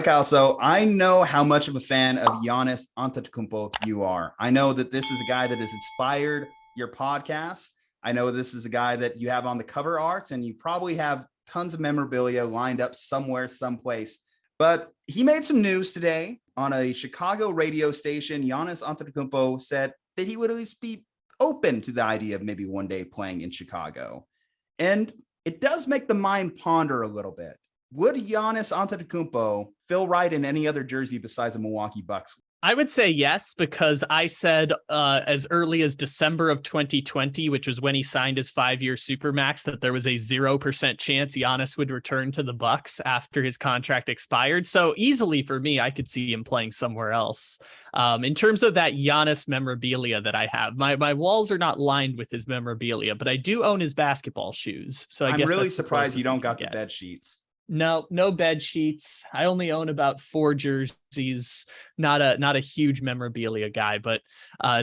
right, Kyle. So I know how much of a fan of Giannis Antetokounmpo you are. I know that this is a guy that has inspired your podcast. I know this is a guy that you have on the cover arts, and you probably have tons of memorabilia lined up somewhere, someplace. But he made some news today on a Chicago radio station. Giannis Antetokounmpo said that he would at least be open to the idea of maybe one day playing in Chicago. And it does make the mind ponder a little bit. Would Giannis Antetokounmpo feel right in any other jersey besides a Milwaukee Bucks? I would say yes, because I said as early as December of 2020, which was when he signed his 5-year supermax, that there was a 0% chance Giannis would return to the Bucks after his contract expired. So easily for me, I could see him playing somewhere else. In terms of that Giannis memorabilia that I have, my walls are not lined with his memorabilia, but I do own his basketball shoes. So I guess I'm really surprised you don't got the bed sheets. No bed sheets. I only own about 4 jerseys. Not a huge memorabilia guy, but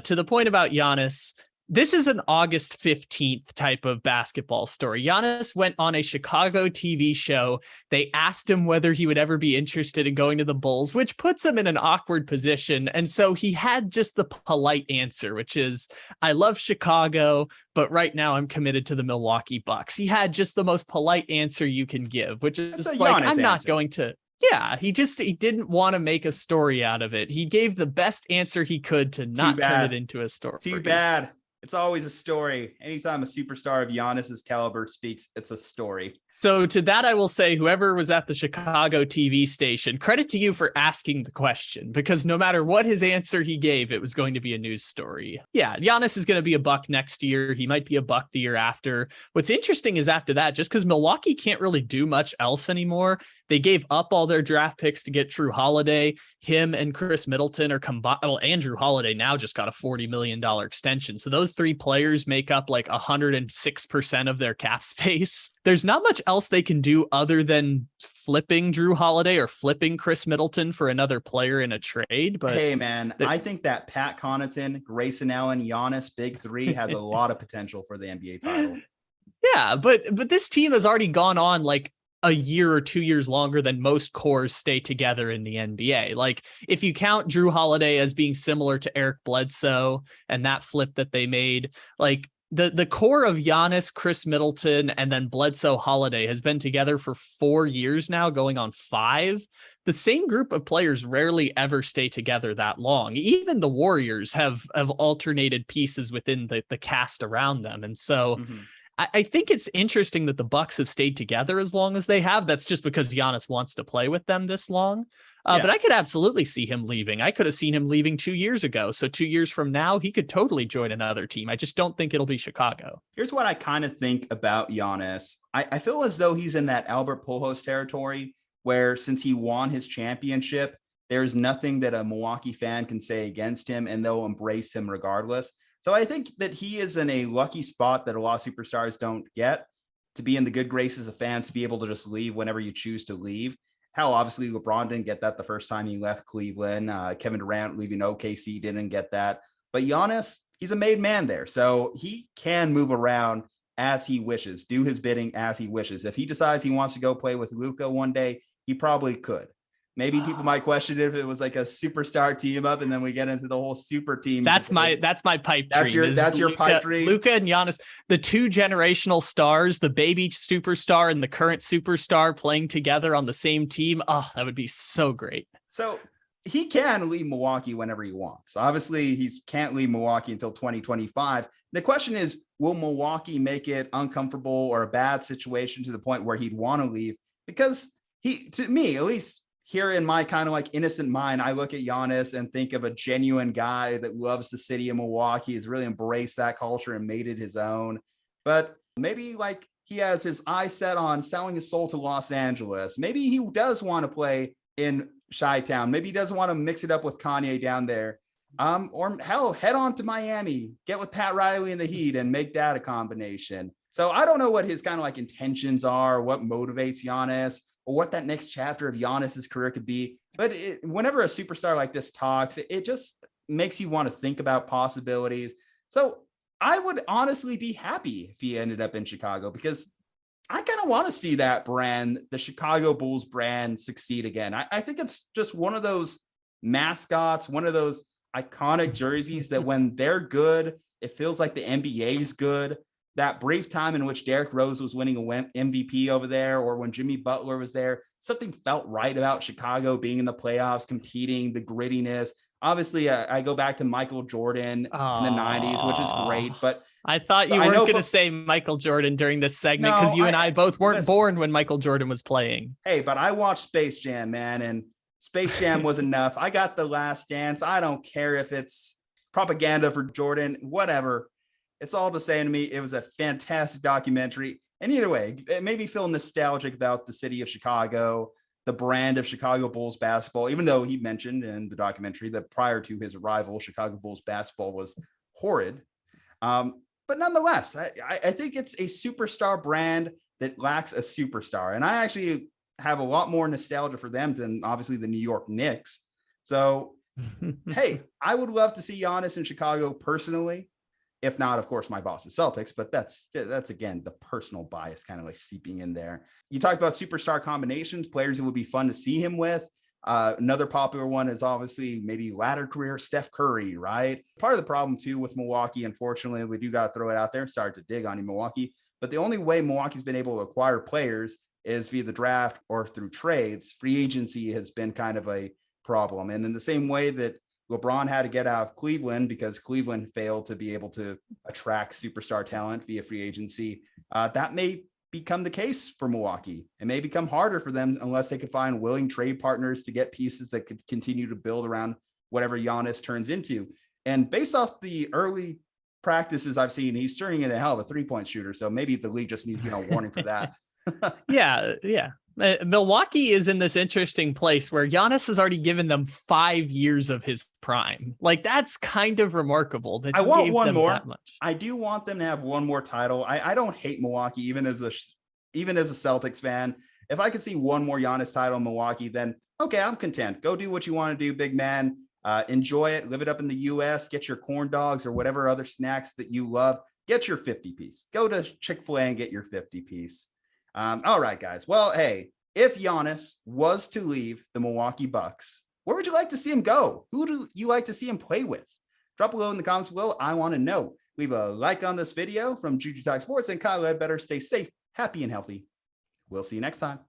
to the point about Giannis, this is an August 15th type of basketball story. Giannis went on a Chicago TV show. They asked him whether he would ever be interested in going to the Bulls, which puts him in an awkward position. And so he had just the polite answer, which is, I love Chicago, but right now I'm committed to the Milwaukee Bucks. He had just the most polite answer you can give, which is like, I'm not going to. Yeah, he didn't want to make a story out of it. He gave the best answer he could to not turn it into a story. Too bad. It's always a story. Anytime a superstar of Giannis's caliber speaks, it's a story. So to that, I will say, whoever was at the Chicago TV station, credit to you for asking the question, because no matter what his answer he gave, it was going to be a news story. Yeah, Giannis is going to be a Buck next year. He might be a Buck the year after. What's interesting is after that, just because Milwaukee can't really do much else anymore, they gave up all their draft picks to get Drew Holiday. Him and Chris Middleton are combined. Well, Andrew Holiday now just got a $40 million extension. So those 3 players make up like 106% of their cap space. There's not much else they can do other than flipping Drew Holiday or flipping Chris Middleton for another player in a trade. But hey, man, I think that Pat Connaughton, Grayson Allen, Giannis, big 3 has a lot of potential for the NBA title. Yeah, but this team has already gone on like a year or 2 years longer than most cores stay together in the NBA. Like, if you count Drew Holiday as being similar to Eric Bledsoe and that flip that they made, like the core of Giannis, Chris Middleton, and then Bledsoe Holiday has been together for 4 years now, going on 5. The same group of players rarely ever stay together that long. Even the Warriors have alternated pieces within the cast around them. And so I think it's interesting that the Bucks have stayed together as long as they have. That's just because Giannis wants to play with them this long. But I could absolutely see him leaving. I could have seen him leaving 2 years ago. So 2 years from now, he could totally join another team. I just don't think it'll be Chicago. Here's what I kind of think about Giannis. I feel as though he's in that Albert Pujols territory where, since he won his championship, there's nothing that a Milwaukee fan can say against him, and they'll embrace him regardless. So I think that he is in a lucky spot that a lot of superstars don't get, to be in the good graces of fans, to be able to just leave whenever you choose to leave. Hell, obviously LeBron didn't get that the first time he left Cleveland. Kevin Durant leaving OKC didn't get that. But Giannis, he's a made man there. So he can move around as he wishes, do his bidding as he wishes. If he decides he wants to go play with Luka one day, he probably could. Maybe people might question if it was like a superstar team up, and then we get into the whole super team. That's my pipe dream. That's your pipe dream. Luka and Giannis, the 2 generational stars, the baby superstar and the current superstar playing together on the same team. Oh, that would be so great. So he can leave Milwaukee whenever he wants. Obviously, he can't leave Milwaukee until 2025. The question is, will Milwaukee make it uncomfortable or a bad situation to the point where he'd want to leave? Because to me, at least, here in my kind of like innocent mind, I look at Giannis and think of a genuine guy that loves the city of Milwaukee, has really embraced that culture and made it his own. But maybe like he has his eyes set on selling his soul to Los Angeles. Maybe he does want to play in Chi-Town. Maybe he doesn't want to mix it up with Kanye down there. Or hell, head on to Miami, get with Pat Riley in the Heat and make that a combination. So I don't know what his kind of like intentions are, what motivates Giannis, or what that next chapter of Giannis's career could be. But whenever a superstar like this talks, it just makes you want to think about possibilities. So I would honestly be happy if he ended up in Chicago, because I kind of want to see that brand, the Chicago Bulls brand, succeed again. I think it's just one of those mascots, one of those iconic jerseys that when they're good, it feels like the NBA is good. That brief time in which Derrick Rose was winning a MVP over there, or when Jimmy Butler was there, something felt right about Chicago being in the playoffs, competing, the grittiness. Obviously, I go back to Michael Jordan in the 90s, which is great. But I thought you weren't going to say Michael Jordan during this segment because you and I both weren't born when Michael Jordan was playing. Hey, but I watched Space Jam, man, and Space Jam was enough. I got The Last Dance. I don't care if it's propaganda for Jordan, whatever. It's all the same to me. It was a fantastic documentary. And either way, it made me feel nostalgic about the city of Chicago, the brand of Chicago Bulls basketball, even though he mentioned in the documentary that prior to his arrival, Chicago Bulls basketball was horrid. But nonetheless, I think it's a superstar brand that lacks a superstar. And I actually have a lot more nostalgia for them than obviously the New York Knicks. So, hey, I would love to see Giannis in Chicago personally. If not, of course, my boss is Celtics, but that's again, the personal bias kind of like seeping in there. You talked about superstar combinations, players it would be fun to see him with. Another popular one is obviously maybe latter career Steph Curry, right? Part of the problem too with Milwaukee, unfortunately, we do got to throw it out there. Sorry to dig on you, Milwaukee, but the only way Milwaukee's been able to acquire players is via the draft or through trades. Free agency has been kind of a problem. And in the same way that LeBron had to get out of Cleveland because Cleveland failed to be able to attract superstar talent via free agency. That may become the case for Milwaukee. It may become harder for them unless they could find willing trade partners to get pieces that could continue to build around whatever Giannis turns into. And based off the early practices I've seen, he's turning into a hell of a three-point shooter. So maybe the league just needs to be on warning for that. Yeah. Milwaukee is in this interesting place where Giannis has already given them 5 years of his prime. Like, that's kind of remarkable. That I want one more. I do want them to have one more title. I don't hate Milwaukee, even as a Celtics fan. If I could see one more Giannis title in Milwaukee, then okay, I'm content. Go do what you want to do, big man. Enjoy it. Live it up in the U.S. Get your corn dogs or whatever other snacks that you love. Get your 50-piece. Go to Chick-fil-A and get your 50-piece. All right, guys. Well, hey, if Giannis was to leave the Milwaukee Bucks, where would you like to see him go? Who do you like to see him play with? Drop below in the comments below. I want to know. Leave a like on this video from Juju Talk Sports, and Kyle Ledbetter. Stay safe, happy, and healthy. We'll see you next time.